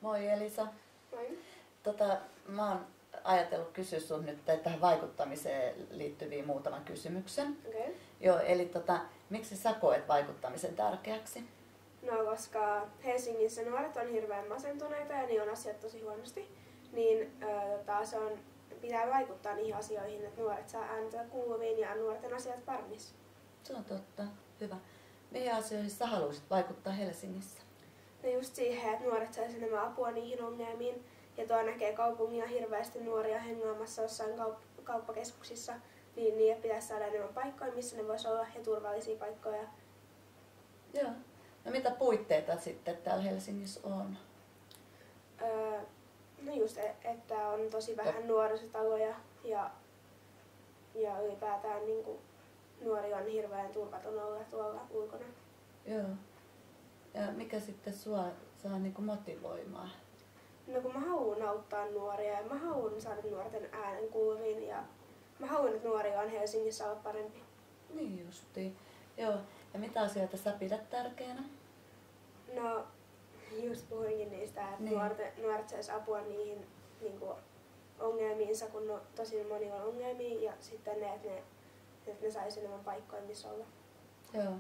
Moi Elisa. Moi. Mä oon ajatellut kysyä sun nyt tähän vaikuttamiseen liittyviin muutaman kysymyksen. Okay. Joo, eli miksi sä koet vaikuttamisen tärkeäksi? No koska Helsingissä nuoret on hirveän masentuneita ja niin on asiat tosi huonosti, niin pitää vaikuttaa niihin asioihin, että nuoret saa ääntä kuuluviin ja nuorten asiat paremmissa. Se on totta. Hyvä. Mihin asioihin sä haluaisit vaikuttaa Helsingissä? No just siihen, että nuoret saisi enemmän apua niihin ongelmiin. Ja tuo näkee kaupungilla hirveästi nuoria hengaamassa jossain kauppakeskuksissa, niin niille pitäisi saada enemmän paikkoja, missä ne voisi olla, ja turvallisia paikkoja. Joo. No mitä puitteita sitten täällä Helsingissä on? No just, että on tosi vähän nuorisotaloja ja ylipäätään niin kuin, nuori on hirveän turvaton olla tuolla ulkona. Joo. Ja mikä sitten sua saa niin kuin motivoimaan? No kun mä haluan auttaa nuoria ja mä haluan saada nuorten äänen kuuluviin ja mä haluan, että nuoria on Helsingissä olla parempi. Niin justiin. Joo. Ja mitä asioita sä pidät tärkeänä? No just puhuinkin niistä, että niin. nuoret sais apua niihin niin kuin, ongelmiinsa, kun tosi moni on ongelmia ja sitten että ne sais enemmän paikkoja, missä olla. Joo.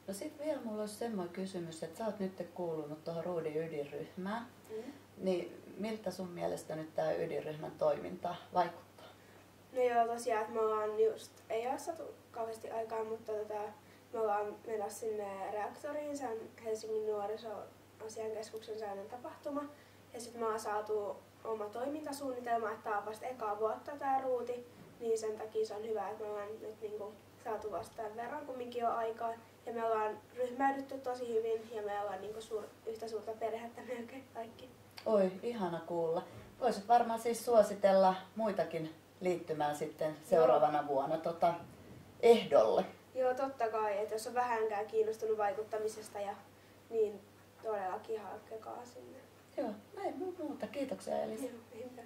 No sit vielä mulla olisi semmoinen kysymys, että sä oot nyt kuulunut tuohon Ruudin ydinryhmään. Niin miltä sun mielestä nyt tää ydinryhmän toiminta vaikuttaa? No joo, tosiaan, että me ollaan just, ei ole saatu kauheasti aikaa, mutta me ollaan menossa sinne reaktoriin, se on Helsingin nuorisoasiankeskuksen säännön tapahtuma. Ja sitten me ollaan saatu oma toimintasuunnitelma, että tämä on vasta ekaa vuotta tää ruuti, niin sen takia se on hyvä, että me ollaan nyt niinku saatu vasta tämän verran kumminkin jo aikaa. Ja me ollaan ryhmäydytty tosi hyvin ja me ollaan niinku yhtä suurta perhettä melkein kaikki. Oi, ihana kuulla. Voisit varmaan siis suositella muitakin liittymään sitten seuraavana vuonna ehdolle. Joo, totta kai, että jos on vähänkään kiinnostunut vaikuttamisesta, niin todellakin hakekaa sinne. Joo, ei muuta. Kiitoksia Elisa. Joo,